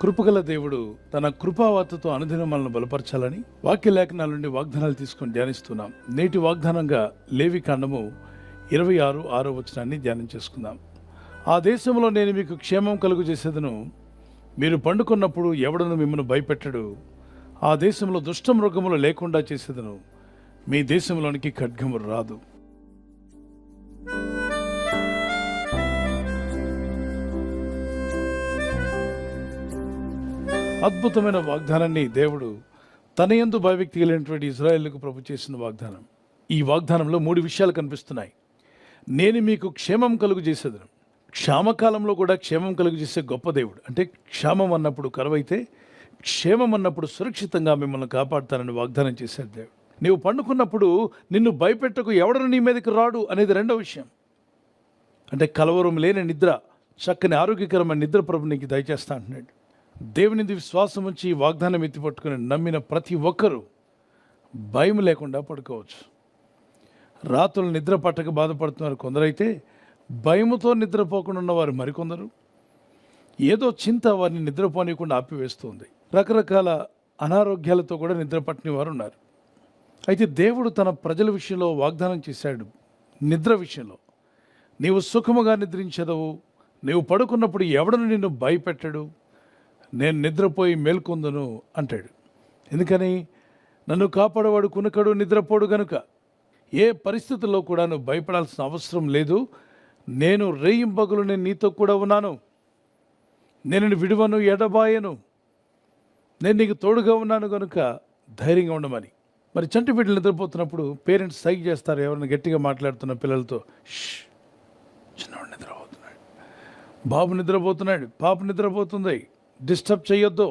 కృపగల దేవుడు తన కృపావార్తతో అనుదినం మనల్ని బలపరచాలని వాక్య లేఖనాల నుండి వాగ్దానాలు తీసుకొని ధ్యానిస్తున్నాం. నేటి వాగ్దానంగా లేవికాండము 26:6 ధ్యానం చేసుకుందాం. ఆ దేశంలో నేను మీకు క్షేమం కలుగు చేసేదను, మీరు పండుకున్నప్పుడు ఎవడను మిమ్మల్ని భయపెట్టడు. ఆ దేశంలో దుష్ట మృగములు లేకుండా చేసేదను, మీ దేశంలోనికి ఖడ్గము రాదు. అద్భుతమైన వాగ్దానాన్ని దేవుడు తన యందు భయభక్తి కలిగినటువంటి ఇజ్రాయేలుకు ప్రభు చేసిన వాగ్దానం. ఈ వాగ్దానంలో 3 విషయాలు కనిపిస్తున్నాయి. నేను మీకు క్షేమం కలుగు చేసేదను. క్షామకాలంలో కూడా క్షేమం కలుగు చేసే గొప్ప దేవుడు. అంటే క్షామం అన్నప్పుడు కరువైతే, క్షేమం అన్నప్పుడు సురక్షితంగా మిమ్మల్ని కాపాడుతానని వాగ్దానం చేశాడు దేవుడు. నీవు పండుకున్నప్పుడు నిన్ను భయపెట్టకు, ఎవడను నీ మీదకి రాడు అనేది రెండో విషయం. అంటే కలవరం లేని నిద్ర, చక్కని ఆరోగ్యకరమైన నిద్ర ప్రభు నీకు దయచేస్తా అంటున్నాడు. దేవుని విశ్వాసం ఉంచి ఈ వాగ్దానం ఎత్తిపట్టుకుని నమ్మిన ప్రతి ఒక్కరూ భయం లేకుండా పడుకోవచ్చు. రాత్రులు నిద్ర పట్టక బాధపడుతున్నారు కొందరైతే, భయముతో నిద్రపోకుండా ఉన్నవారు మరికొందరు. ఏదో చింత వారిని నిద్రపోనీయకుండా ఆపివేస్తుంది. రకరకాల అనారోగ్యాలతో కూడా నిద్ర పట్టని వారు ఉన్నారు. అయితే దేవుడు తన ప్రజల విషయంలో వాగ్దానం చేశాడు. నిద్ర విషయంలో నీవు సుఖముగా నిద్రించదవు, నీవు పడుకున్నప్పుడు ఎవడను నిన్ను భయపెట్టడు, నేను నిద్రపోయి మేల్కొందును అంటాడు. ఎందుకని? నన్ను కాపాడేవాడు కునకడు, నిద్రపోడు గనుక. ఏ పరిస్థితుల్లో కూడా నువ్వు భయపడాల్సిన అవసరం లేదు. నేను రేయింబగలు నేను నీతో కూడా ఉన్నాను, నేను విడువను, ఎడబాయను, నేను నీకు తోడుగా ఉన్నాను కనుక ధైర్యంగా ఉండమని. మరి చంటి బిడ్డలు నిద్రపోతున్నప్పుడు పేరెంట్స్ సైగ చేస్తారు, ఎవరైనా గట్టిగా మాట్లాడుతున్న పిల్లలతో, చిన్నవాడు నిద్రపోతున్నాడు, బాబు నిద్రపోతున్నాడు, పాప నిద్రపోతుంది, డిస్టర్బ్ చేయొద్దు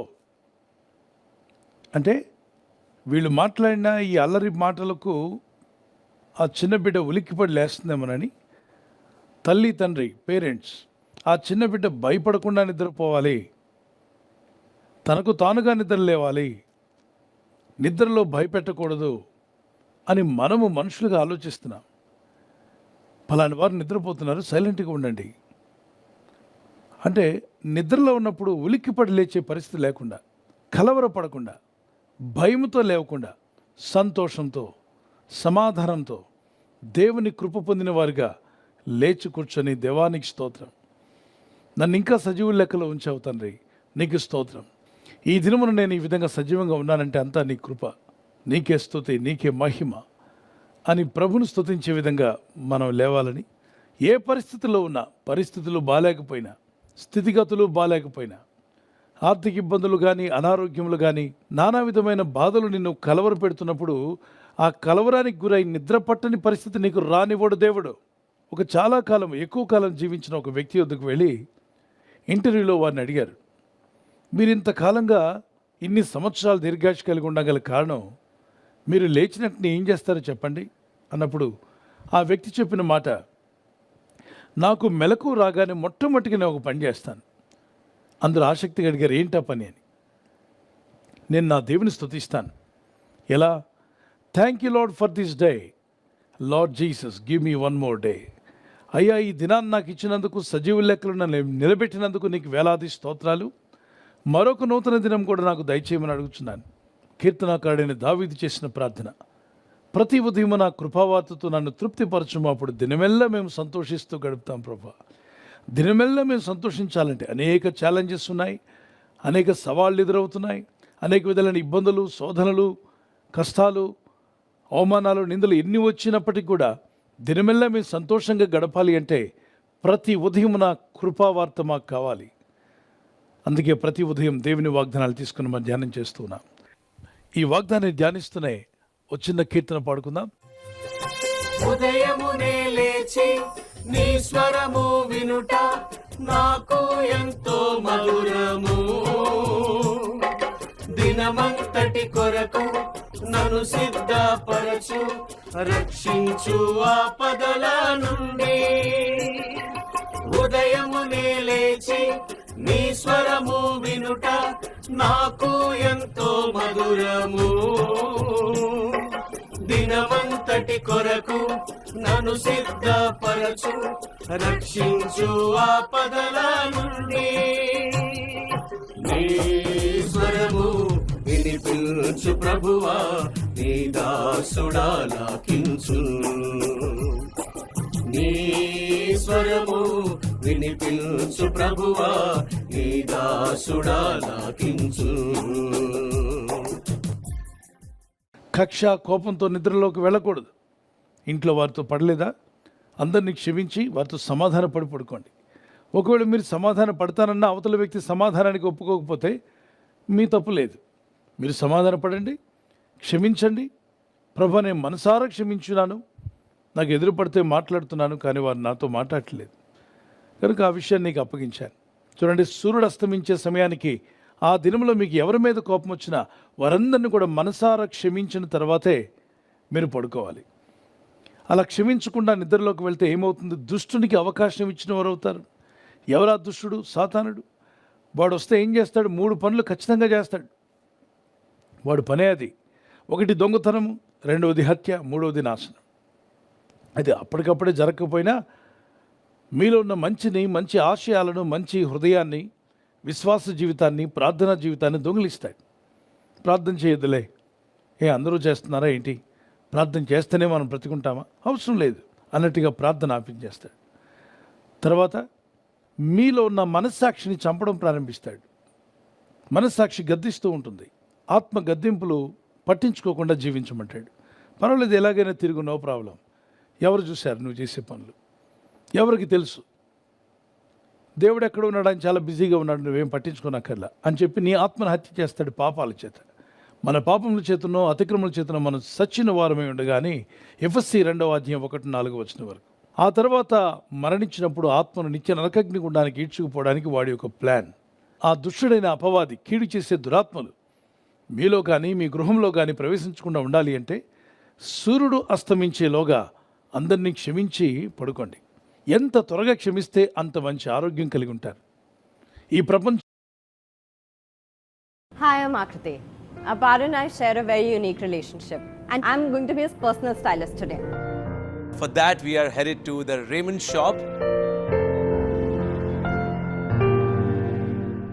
అంటే, వీళ్ళు మాట్లాడిన ఈ అల్లరి మాటలకు ఆ చిన్న బిడ్డ ఉలిక్కిపడి లేస్తుందేమోనని తల్లి తండ్రి పేరెంట్స్ ఆ చిన్న బిడ్డ భయపడకుండా నిద్రపోవాలి, తనకు తానుగా నిద్ర లేవాలి, నిద్రలో భయపెట్టకూడదు అని మనము మనుషులుగా ఆలోచిస్తున్నాం. ఫలాని వారు నిద్రపోతున్నారు, సైలెంట్గా ఉండండి అంటే, నిద్రలో ఉన్నప్పుడు ఉలిక్కిపడి లేచే పరిస్థితి లేకుండా, కలవరపడకుండా, భయముతో లేవకుండా, సంతోషంతో, సమాధానంతో దేవుని కృప పొందిన వారిగా లేచి కూర్చొని, దేవానికి స్తోత్రం, నన్ను ఇంకా సజీవుల లెక్కలో ఉంచావు తండ్రి, నీకు స్తోత్రం, ఈ దినమున నేను ఈ విధంగా సజీవంగా ఉన్నానంటే అంతా నీ కృప, నీకే స్తుతి, నీకే మహిమ అని ప్రభుని స్తుతించే విధంగా మనం లేవాలని. ఏ పరిస్థితుల్లో ఉన్నా, పరిస్థితులు బాలేకపోయినా, స్థితిగతులు బాలేకపోయినా, ఆర్థిక ఇబ్బందులు కానీ, అనారోగ్యములు కానీ, నానా విధమైన బాధలు నిన్ను కలవర పెడుతున్నప్పుడు, ఆ కలవరానికి గురై నిద్ర పట్టని పరిస్థితి నీకు రానివ్వడు దేవుడు. చాలా కాలం, ఎక్కువ కాలం జీవించిన ఒక వ్యక్తి వద్దకు వెళ్ళి ఇంటర్వ్యూలో వారిని అడిగారు, మీరు ఇంతకాలంగా ఇన్ని సంవత్సరాలు దీర్ఘాయుష్ కలిగి ఉండగల కారణం, మీరు లేచినట్టు ఏం చేస్తారో చెప్పండి అన్నప్పుడు ఆ వ్యక్తి చెప్పిన మాట, నాకు మెలకు రాగానే మొట్టమొదటిగా నేను ఒక పని చేస్తాను. అందరూ ఆసక్తిగా అడిగారు, ఏంటా పని అని. నేను నా దేవుని స్తుతిస్తాను. ఎలా? Thank you lord for this day, lord Jesus give me one more day. అయ్యా, ఈ దినాన్ని నాకు ఇచ్చినందుకు, సజీవ లెక్కలు నన్ను నిలబెట్టినందుకు నీకు వేలాది స్తోత్రాలు. మరొక నూతన దినం కూడా నాకు దయచేయమని అడుగుతున్నాను. కీర్తనాకారుడైన దావీదు చేసిన ప్రార్థన. ప్రతి ఉదయం నా కృపావార్తతో నన్ను తృప్తిపరచుము, అప్పుడు దినమెల్లా మేము సంతోషిస్తూ గడుపుతాం ప్రభా. దినమెల్లా మేము సంతోషించాలంటే అనేక ఛాలెంజెస్ ఉన్నాయి, అనేక సవాళ్ళు ఎదురవుతున్నాయి, అనేక విధాలైన ఇబ్బందులు, శోధనలు, కష్టాలు, అవమానాలు, నిందలు ఎన్ని వచ్చినప్పటికీ కూడా దినమెల్లా మేము సంతోషంగా గడపాలి అంటే ప్రతి ఉదయం నా కృపావార్త మాకు కావాలి. అందుకే ప్రతి ఉదయం దేవుని వాగ్దానాలు తీసుకుని మనం ధ్యానం చేస్తున్నాం. ఈ వాగ్దానాన్ని ధ్యానిస్తూనే ఒక చిన్న కీర్తన పాడుకుందాం. ఉదయమునే లేచి నీ స్వరము వినుట నాకు ఎంతో మధురము, దినమంతటి కొరకు నన్ను సిద్ధపరచు, రక్షించు ఆపదల నుండి. ఉదయమునే లేచి నీ స్వరము వినుట నాకు ఎంతో మధురము, దినమంతటి కొరకు నన్ను సిద్ధపరచు, రక్షించు ఆపదల నుండి. నీ స్వరము వినిపించు ప్రభువా, నీ దాసుడాలకించు. నీ స్వరము వినిపించు ప్రభువా, నీ దాసుడాలకించు. కక్ష, కోపంతో నిద్రలోకి వెళ్ళకూడదు. ఇంట్లో వారితో పడలేదా, అందరినీ క్షమించి వారితో సమాధాన పడి పడుకోండి. ఒకవేళ మీరు సమాధాన పడతానన్న అవతల వ్యక్తి సమాధానానికి ఒప్పుకోకపోతే మీ తప్పు లేదు. మీరు సమాధాన పడండి, క్షమించండి. ప్రభు, నేను మనసారా క్షమించున్నాను, నాకు ఎదురు పడితే మాట్లాడుతున్నాను, కానీ వారు నాతో మాట్లాడట్లేదు కనుక ఆ విషయాన్ని నీకు అప్పగించాను. చూడండి, సూర్యుడు అస్తమించే సమయానికి ఆ దినంలో మీకు ఎవరి మీద కోపం వచ్చినా వారందరినీ కూడా మనసారా క్షమించిన తర్వాతే మీరు పడుకోవాలి. అలా క్షమించకుండా నిద్రలోకి వెళ్తే ఏమవుతుంది? దుష్టునికి అవకాశం ఇచ్చిన వారు అవుతారు. ఎవరా దుష్టుడు? సాతానుడు. వాడు వస్తే ఏం చేస్తాడు? 3 పనులు ఖచ్చితంగా చేస్తాడు. వాడు పనే అది. 1 దొంగతనము, 2వది హత్య, 3వది నాశనం. అది అప్పటికప్పుడే జరగకపోయినా మీలో ఉన్న మంచి ఆశయాలను, మంచి హృదయాన్ని, విశ్వాస జీవితాన్ని, ప్రార్థనా జీవితాన్ని దొంగిలిస్తాడు. ప్రార్థన చేయొద్దులే, అందరూ చేస్తున్నారా ఏంటి, ప్రార్థన చేస్తేనే మనం బ్రతికుంటామా, అవసరం లేదు అన్నట్టుగా ప్రార్థన ఆపించేస్తాడు. తర్వాత మీలో ఉన్న మనస్సాక్షిని చంపడం ప్రారంభిస్తాడు. మనస్సాక్షి గద్దిస్తూ ఉంటుంది. ఆత్మ గద్దింపులు పట్టించుకోకుండా జీవించమంటాడు. పర్వాలేదు, ఎలాగైనా తిరుగు, నో ప్రాబ్లం. ఎవరు చూశారు నువ్వు చేసే పనులు? ఎవరికి తెలుసు? దేవుడు ఎక్కడ ఉన్నాడు, ఆయన చాలా బిజీగా ఉన్నాడు, నువ్వేం పట్టించుకోనక్కర్లా అని చెప్పి నీ ఆత్మను హత్య చేస్తాడు పాపాల చేత. మన పాపముల చేతనో అతిక్రమల చేతనో మనం సచ్చిన వారమై ఉండగాని ఎఫెసీ 2:1-4 వరకు. ఆ తర్వాత మరణించినప్పుడు ఆత్మను నిత్య నరకగ్ని గుండానికి ఈడ్చుకుపోవడానికి వాడి యొక్క ప్లాన్. ఆ దుష్టుడైన అపవాది, కీడు చేసే దురాత్మలు మీలో కానీ మీ గృహంలో కానీ ప్రవేశించకుండా ఉండాలి అంటే సూర్యుడు అస్తమించేలోగా అందరినీ క్షమించి పడుకోండి. ఎంత త్వరగా క్షమిస్తే అంత మంచి ఆరోగ్యం కలిగి ఉంటారు. ఈ ప్రపంచం. Hi, I'm Akriti. Apar and I share a very unique relationship, and I'm going to be his personal stylist today. For that, we are headed to the Raymond shop.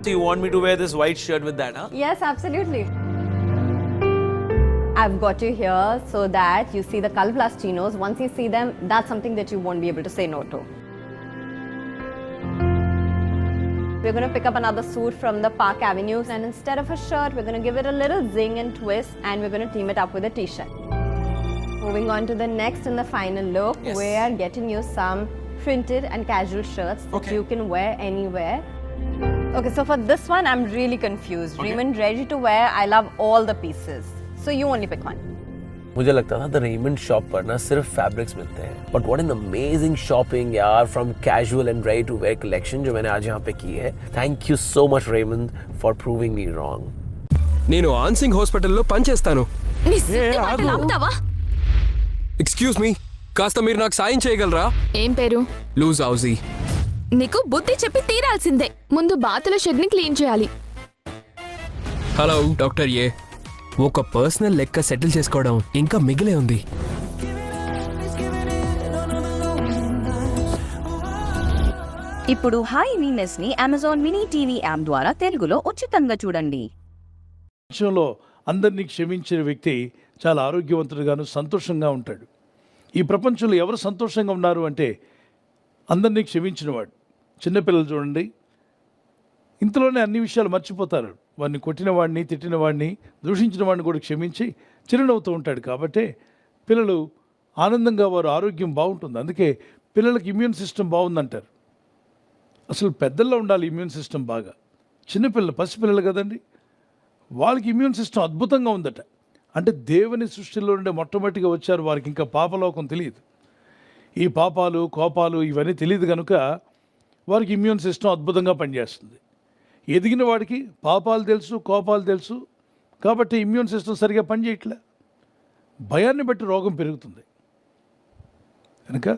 So you want me to wear this white shirt with that, huh? Yes, absolutely. I've got you here so that you see the color plus chinos. Once you see them, that's something that you won't be able to say no to. We're going to pick up another suit from the Park Avenue, and instead of a shirt, we're going to give it a little zing and twist, and we're going to team it up with a t-shirt. Moving on to the next and the final look, Yes. we are getting you some printed and casual shirts that Okay. you can wear anywhere. Okay, so for this one, I'm really confused. Okay. Raymond ready to wear, I love all the pieces. So you only pick one. मुझे लगता था the Raymond shop पर ना सिर्फ fabrics मिलते हैं, but what an amazing shopping यार, from casual and ready to wear collection जो मैंने आज यहाँ पे की है. Thank you so much Raymond for proving me wrong. నేను ఆన్సింగ్ హాస్పిటల్లో పనిచేస్తాను. నీ సిద్ధి మాటలు ఆపుతావా? ఎక్స్క్యూజ్ మీ, కాస్త మీరు నాకు సాయం చేయగలరా? ఏం పేరు? లూజ్ హౌజీ. నీకు బుద్ధి చెప్పి తీరాల్సిందే. ముందు బాతుల షెడ్ ని క్లీన్ చేయాలి. హలో డాక్టర్ ఏ, ఒక పర్సనల్ లెక్క సెటిల్ చేసుకోవడం ఇంకా మిగిలే ఉంది. ఇప్పుడు హాయ్ వీనస్ ని అమెజాన్ మినీ టీవీ యాప్ ద్వారా తెలుగులో ఉచితంగా చూడండి. ప్రపంచంలో అందరినీ క్షమించిన వ్యక్తి చాలా ఆరోగ్యవంతుడుగాను సంతోషంగా ఉంటాడు. ఈ ప్రపంచంలో ఎవరు సంతోషంగా ఉన్నారు అంటే అందరినీ క్షమించినవాడు. చిన్నపిల్లలు చూడండి, ఇంతలోనే అన్ని విషయాలు మర్చిపోతారు. వాడిని కొట్టిన వాడిని, తిట్టిన వాడిని, దూషించిన వాడిని కూడా క్షమించి చిరునవ్వుతూ ఉంటాడు. కాబట్టి పిల్లలు ఆనందంగా, వారు ఆరోగ్యం బాగుంటుంది. అందుకే పిల్లలకి ఇమ్యూన్ సిస్టమ్ బాగుందంటారు. అసలు పెద్దల్లో ఉండాలి ఇమ్యూన్ సిస్టమ్ బాగా. చిన్నపిల్లలు, పసిపిల్లలు కదండి, వాళ్ళకి ఇమ్యూన్ సిస్టమ్ అద్భుతంగా ఉందట. అంటే దేవుని సృష్టిలో నుండి మొట్టమొదటిగా వచ్చారు, వారికి ఇంకా పాపలోకం తెలియదు. ఈ పాపాలు, కోపాలు ఇవన్నీ తెలియదు కనుక వారికి ఇమ్యూన్ సిస్టమ్ అద్భుతంగా పనిచేస్తుంది. ఎదిగిన వాడికి పాపాలు తెలుసు, కోపాలు తెలుసు, కాబట్టి ఇమ్యూన్ సిస్టమ్ సరిగా పనిచేయట్లే. భయాన్ని బట్టి రోగం పెరుగుతుంది. కనుక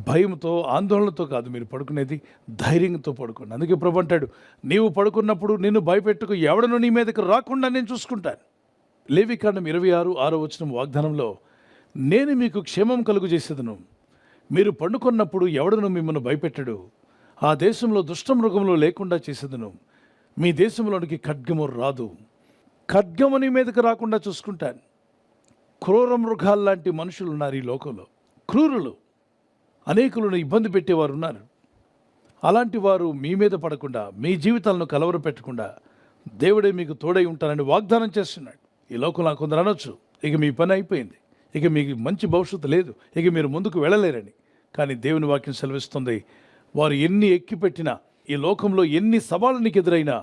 భయంతో, ఆందోళనతో కాదు మీరు పడుకునేది, ధైర్యంతో పడుకోండి. అందుకే ప్రభు అంటాడు, నీవు పడుకున్నప్పుడు నిన్ను భయపెట్టుకు, ఎవడను నీ మీదకి రాకుండా నేను చూసుకుంటాను. లేవికాండం 26:6 వాగ్దానంలో, నేను మీకు క్షేమం కలుగు చేసేదను, మీరు పండుకున్నప్పుడు ఎవడను మిమ్మల్ని భయపెట్టడు, ఆ దేశంలో దుష్టమృగములు లేకుండా చేసేదను, మీ దేశంలోనికి ఖడ్గము రాదు. ఖడ్గము నీ మీదకి రాకుండా చూసుకుంటాను. క్రూర మృగాల్లాంటి మనుషులు ఉన్నారు ఈ లోకంలో, క్రూరులు, అనేకులను ఇబ్బంది పెట్టేవారు ఉన్నారు. అలాంటి వారు మీ మీద పడకుండా, మీ జీవితాలను కలవరపెట్టకుండా దేవుడే మీకు తోడై ఉంటానని వాగ్దానం చేస్తున్నాడు. ఈ లోకంలో కొందరు అనొచ్చు, ఇక మీ పని అయిపోయింది, ఇక మీకు మంచి భవిష్యత్తు లేదు, ఇక మీరు ముందుకు వెళ్ళలేరని. కానీ దేవుని వాక్యం సెలవిస్తుంది, వారు ఎన్ని ఎక్కిపెట్టినా, ఈ లోకంలో ఎన్ని సవాళ్ళు నీకు ఎదురైనా,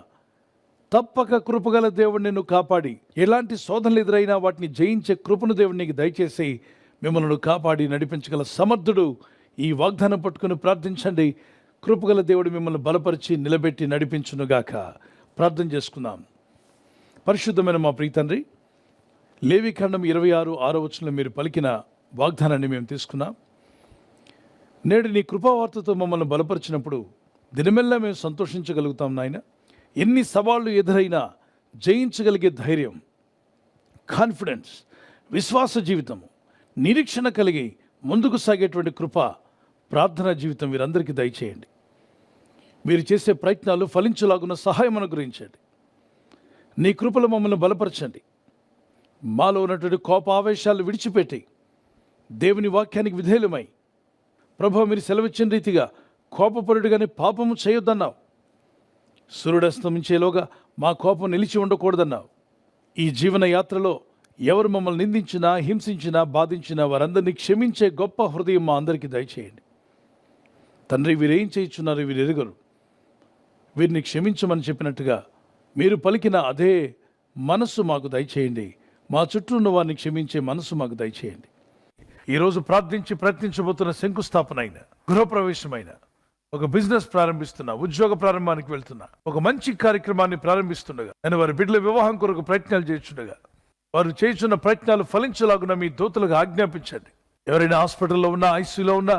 తప్పక కృపగల దేవుడు నిన్ను కాపాడి, ఎలాంటి శోధనలు ఎదురైనా వాటిని జయించే కృపను దేవుడు నీకు దయచేసి మిమ్మల్ని కాపాడి నడిపించగల సమర్థుడు. ఈ వాగ్దానం పట్టుకుని ప్రార్థించండి. కృపగల దేవుడు మిమ్మల్ని బలపరిచి నిలబెట్టి నడిపించునుగాక. ప్రార్థన చేసుకుందాం. పరిశుద్ధమైన మా ప్రియతండ్రి, లేవికాండం 26:6 వచనంలో మీరు పలికిన వాగ్దానాన్ని మేము తీసుకున్నాం. నేడు నీ కృపావార్తతో మమ్మల్ని బలపరిచినప్పుడు దినమెల్లా మేము సంతోషించగలుగుతాం నాయన. ఎన్ని సవాళ్లు ఎదురైనా జయించగలిగే ధైర్యం, కాన్ఫిడెన్స్, విశ్వాస జీవితము, నిరీక్షణ కలిగి ముందుకు సాగేటువంటి కృప, ప్రార్థనా జీవితం వీరందరికీ దయచేయండి. మీరు చేసే ప్రయత్నాలు ఫలించలాగున్న సహాయం అనుగ్రహించండి. నీ కృపలో మమ్మల్ని బలపరచండి. మాలో ఉన్నటువంటి కోప ఆవేశాలు విడిచిపెట్టి దేవుని వాక్యానికి విధేయులమై, ప్రభువా మీరు సెలవిచ్చిన రీతిగా కోపపరుడుగానే పాపము చేయొద్దన్నావు. సూర్యుడస్తమించేలోగా మా కోపం నిలిచి ఉండకూడదన్నావు. ఈ జీవన యాత్రలో ఎవరు మమ్మల్ని నిందించినా, హింసించినా, బాధించినా వారందరినీ క్షమించే గొప్ప హృదయం మా అందరికీ దయచేయండి. తండ్రి, వీరేం చేయించున్నారు వీరు ఎరుగరు, వీరిని క్షమించమని చెప్పినట్టుగా మీరు పలికిన అదే మనస్సు మాకు దయచేయండి. మా చుట్టూ ఉన్న వారిని క్షమించే మనస్సు మాకు దయచేయండి. ఈరోజు ప్రార్థించి ప్రయత్నించబోతున్న శంకుస్థాపన అయిన, గృహప్రవేశమైన, ఒక బిజినెస్ ప్రారంభిస్తున్నా, ఉద్యోగ ప్రారంభానికి వెళ్తున్నా, ఒక మంచి కార్యక్రమాన్ని ప్రారంభిస్తుండగా, నేను వారి బిడ్డల వివాహం కొరకు ప్రయత్నాలు చేస్తుండగా, వారు చేస్తున్న ప్రయత్నాలు ఫలించలాగున మీ దూతలకు ఆజ్ఞాపించండి. ఎవరైనా హాస్పిటల్లో ఉన్నా, ఐసీయూలో ఉన్నా,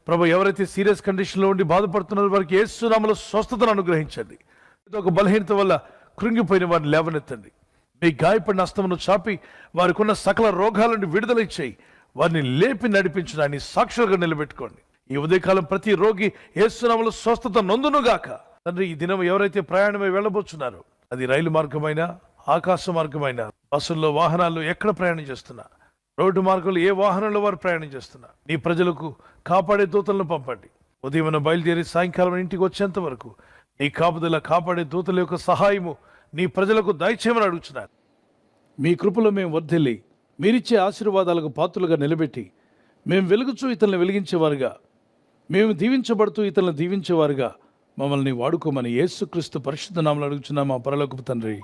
ప్రభు ఎవరైతే సీరియస్ కండిషన్లో ఉండి బాధపడుతున్నారో వారికి యేసు నామములో స్వస్థతను అనుగ్రహించండి. ఒక బలహీనత వల్ల కృంగిపోయిన వారిని లేవనెత్తండి. మీ గాయపడిన హస్తమును చాపి వారికి ఉన్న సకల రోగాల నుండి విడుదల ఇచ్చేయి. వారిని లేపి నడిపించడాన్ని సాక్షులుగా నిలబెట్టుకోండి. ఈ ఉదయకాలం ప్రతి రోగి యేసు నామములో స్వస్థత నొందునుగాక. తండ్రి, ఈ దినం ఎవరైతే ప్రయాణమై వెళ్ళబోతున్నారో, అది రైలు మార్గమైనా, ఆకాశ మార్గమైన, బస్సుల్లో, వాహనాల్లో ఎక్కడ ప్రయాణం చేస్తున్నా, రోడ్డు మార్గంలో ఏ వాహనంలో వారు ప్రయాణం చేస్తున్నా, నీ ప్రజలకు కాపాడే దూతలను పంపండి. ఉదయం బయలుదేరి సాయంకాలం ఇంటికి వచ్చేంత వరకు నీ కాపుదల, కాపాడే దూతల యొక్క సహాయము నీ ప్రజలకు దయచేయమని అడుగుతున్నాను. మీ కృపలో మేము వర్ధిల్లి మీరిచ్చే ఆశీర్వాదాలకు పాత్రలుగా నిలబెట్టి, మేము వెలుగుచూ ఇతరులను వెలిగించేవారుగా, మేము దీవించబడుతూ ఇతరులను దీవించేవారుగా మమ్మల్ని వాడుకోమని యేసుక్రీస్తు పరిశుద్ధ నామములో అడుగుచున్నాం మా పరలోకపు తండ్రి.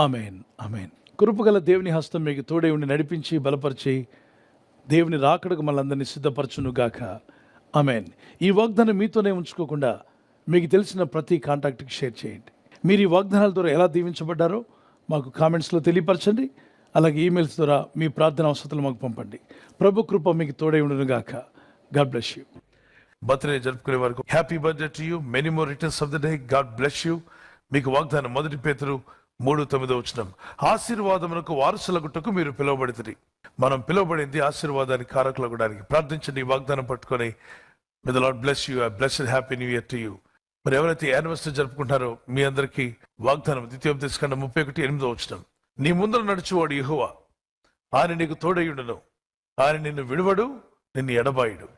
ఆమేన్, ఆమేన్. కృపగల దేవుని హస్తం మీకు తోడై ఉండి నడిపించి బలపరిచి దేవుని రాకడకు మనందరినీ సిద్ధపరచునుగాక. ఆమేన్. ఈ వాగ్దానం మీతోనే ఉంచుకోకుండా మీకు తెలిసిన ప్రతి కాంటాక్ట్కి షేర్ చేయండి. మీరు ఈ వాగ్దానాల ద్వారా ఎలా దీవించబడ్డారో మాకు కామెంట్స్లో తెలియపరచండి. అలాగే ఈమెయిల్స్ ద్వారా మీ ప్రార్థన అవసరతలు మాకు పంపండి. ప్రభు కృప మీకు తోడై ఉండునుగాక. God bless you. బర్త్డే జరుపుకునే వరకు happy birthday to you, many more returns of the day. God bless you. మీకు వాగ్దానం 1 పేతురు 3:9 ఆశీర్వాదమునకు వారసులగుటకు మీరు పిలువబడితిరి. మనం పిలువబడింది ఆశీర్వాదానికి కారకులగడానికి. ప్రార్థించండి ఈ వాగ్దానం పట్టుకొని. May the lord bless you. Blessed happy new year to you. మరి ఎవరైతే యానివర్సరీ జరుపుకుంటారో మీ అందరికీ వాగ్దానం ద్వితీయోపదేశకాండం 31:8 నీ ముందర నడుచువాడు యెహోవా, ఆయన నీకు తోడయుడును, ఆయన నిన్ను విడువడు, నిన్ను ఎడబాయుడు.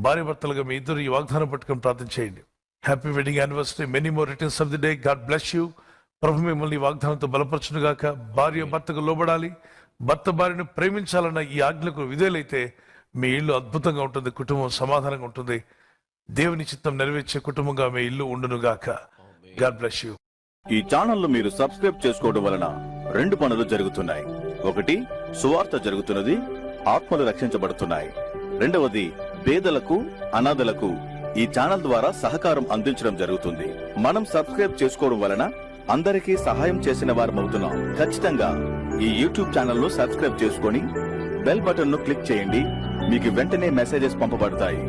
భార్య భర్తలుగా మీ ఇద్దరు ఈ వాగ్దానం పట్టుకొని ప్రార్థన చేయండి. Happy wedding anniversary, many more returns of the day. God bless you. ప్రభు మిమ్మల్ని ఈ వాగ్దానంతో బలపరచునుగాక. భార్య భర్తకు లోబడాలి, భర్త భార్యను ప్రేమించాలన్న ఈ ఆజ్ఞకు విధేయులైతే మీ ఇల్లు అద్భుతంగా ఉంటుంది, కుటుంబం సమాధానంగా ఉంటుంది, దేవుని చిత్తం నెరవేర్చే కుటుంబంగా మీ ఇల్లు ఉండునుగాక. God bless you. ఈ ఛానల్ మీరు సబ్స్క్రైబ్ చేసుకోవడం వలన 2 పనులు జరుగుతున్నాయి. ఒకటి, సువార్త జరుగుతున్నది, ఆత్మలు రక్షించబడుతున్నాయి. రెండవది, పేదలకు, అనాథలకు ఈ ఛానల్ ద్వారా సహకారం అందించడం జరుగుతుంది. మనం సబ్స్క్రైబ్ చేసుకోవడం వలన అందరికీ సహాయం చేసిన వారమవుతున్నాం. ఖచ్చితంగా ఈ యూట్యూబ్ ఛానల్ ను సబ్స్క్రైబ్ చేసుకొని బెల్ బటన్ ను క్లిక్ చేయండి. మీకు వెంటనే మెసేజెస్ పంపబడతాయి.